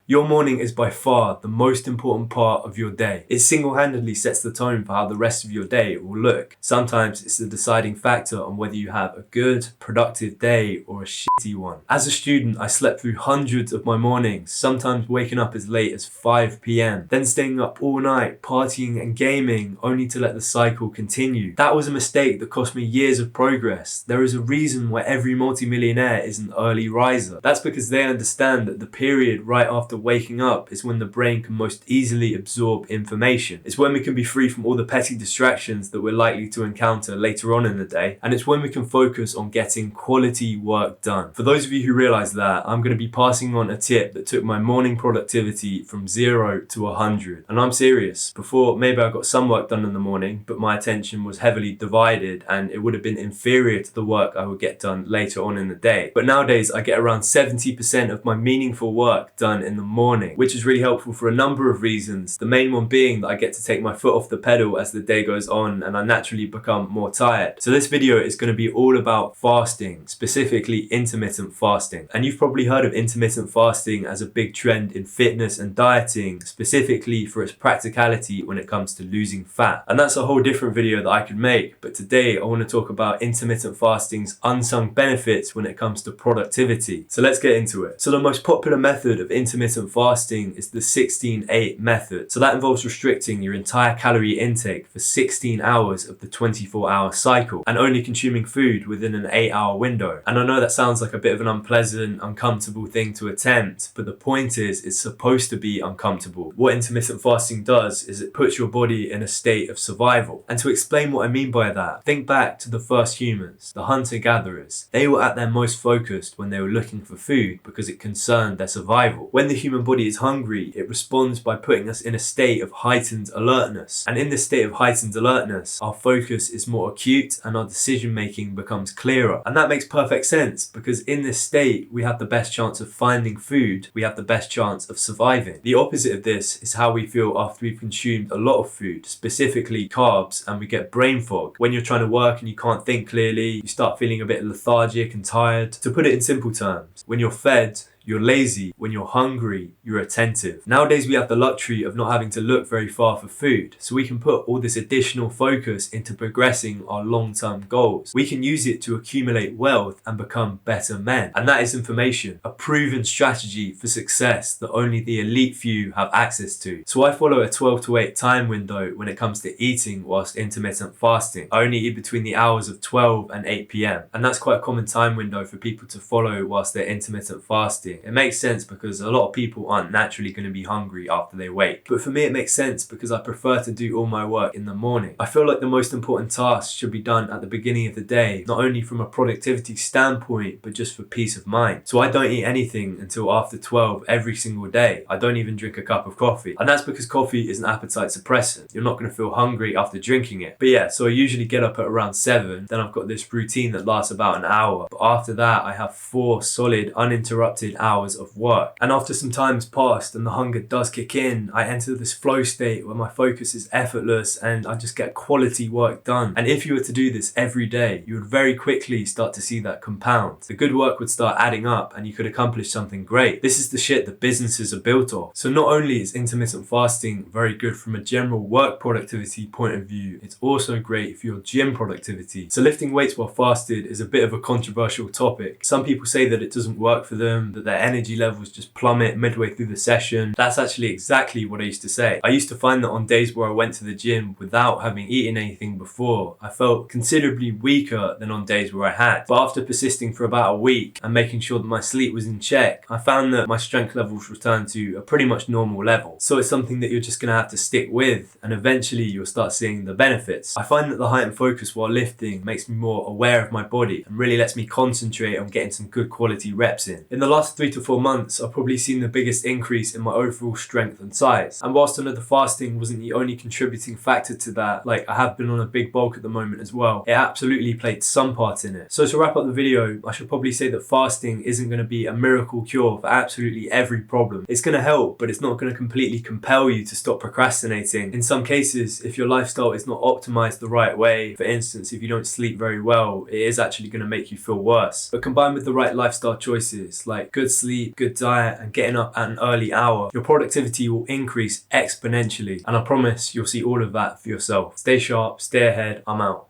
Your morning is by far the most important part of your day. It single-handedly sets the tone for how the rest of your day will look. Sometimes it's the deciding factor on whether you have a good, productive day or a shitty one. As a student, I slept through hundreds of my mornings, sometimes waking up as late as 5 p.m, then staying up all night, partying and gaming, only to let the cycle continue. That was a mistake that cost me years of progress. There is a reason why every multimillionaire is an early riser. That's because they understand that the period right after waking up is when the brain can most easily absorb information. It's when we can be free from all the petty distractions that we're likely to encounter later on in the day, and it's when we can focus on getting quality work done. For those of you who realize that, I'm going to be passing on a tip that took my morning productivity from 0 to 100. And I'm serious. Before, maybe I got some work done in the morning, but my attention was heavily divided and it would have been inferior to the work I would get done later on in the day. But nowadays, I get around 70% of my meaningful work done in the morning, which is really helpful for a number of reasons. The main one being that I get to take my foot off the pedal as the day goes on and I naturally become more tired. So this video is going to be all about fasting, specifically intermittent fasting. And you've probably heard of intermittent fasting as a big trend in fitness and dieting, specifically for its practicality when it comes to losing fat. And that's a whole different video that I could make, but today I want to talk about intermittent fasting's unsung benefits when it comes to productivity. So let's get into it. So the most popular method of intermittent fasting is the 16-8 method. So that involves restricting your entire calorie intake for 16 hours of the 24-hour cycle and only consuming food within an 8-hour window. And I know that sounds like a bit of an unpleasant, uncomfortable thing to attempt, but the point is it's supposed to be uncomfortable. What intermittent fasting does is it puts your body in a state of survival. And to explain what I mean by that, think back to the first humans, the hunter-gatherers. They were at their most focused when they were looking for food because it concerned their survival. When the human body is hungry, it responds by putting us in a state of heightened alertness. And in this state of heightened alertness, our focus is more acute and our decision making becomes clearer. And that makes perfect sense because in this state, we have the best chance of finding food, we have the best chance of surviving. The opposite of this is how we feel after we've consumed a lot of food, specifically carbs, and we get brain fog. When you're trying to work and you can't think clearly, you start feeling a bit lethargic and tired. To put it in simple terms, when you're fed, you're lazy. When you're hungry, you're attentive. Nowadays, we have the luxury of not having to look very far for food, so we can put all this additional focus into progressing our long-term goals. We can use it to accumulate wealth and become better men. And that is information, a proven strategy for success that only the elite few have access to. So I follow a 12 to 8 time window when it comes to eating whilst intermittent fasting. I only eat between the hours of 12 and 8 p.m. And that's quite a common time window for people to follow whilst they're intermittent fasting. It makes sense because a lot of people aren't naturally going to be hungry after they wake. But for me, it makes sense because I prefer to do all my work in the morning. I feel like the most important tasks should be done at the beginning of the day, not only from a productivity standpoint, but just for peace of mind. So I don't eat anything until after 12 every single day. I don't even drink a cup of coffee. And that's because coffee is an appetite suppressant. You're not going to feel hungry after drinking it. But yeah, so I usually get up at around 7. Then I've got this routine that lasts about an hour. But after that, I have 4 solid, uninterrupted hours of work. And after some time's passed and the hunger does kick in, I enter this flow state where my focus is effortless and I just get quality work done. And if you were to do this every day, you would very quickly start to see that compound. The good work would start adding up and you could accomplish something great. This is the shit that businesses are built on. So not only is intermittent fasting very good from a general work productivity point of view, it's also great for your gym productivity. So lifting weights while fasted is a bit of a controversial topic. Some people say that it doesn't work for them, that their energy levels just plummet midway through the session. That's actually exactly what I used to say. I used to find that on days where I went to the gym without having eaten anything before, I felt considerably weaker than on days where I had. But after persisting for about a week and making sure that my sleep was in check, I found that my strength levels returned to a pretty much normal level. So it's something that you're just going to have to stick with and eventually you'll start seeing the benefits. I find that the heightened focus while lifting makes me more aware of my body and really lets me concentrate on getting some good quality reps in. In the last 3 to 4 months, I've probably seen the biggest increase in my overall strength and size. And whilst I know the fasting wasn't the only contributing factor to that, like I have been on a big bulk at the moment as well, it absolutely played some part in it. So to wrap up the video, I should probably say that fasting isn't going to be a miracle cure for absolutely every problem. It's going to help, but it's not going to completely compel you to stop procrastinating. In some cases, if your lifestyle is not optimized the right way, for instance, if you don't sleep very well, it is actually going to make you feel worse. But combined with the right lifestyle choices, like good good sleep, good diet, and getting up at an early hour, your productivity will increase exponentially. And I promise you'll see all of that for yourself. Stay sharp, stay ahead. I'm out.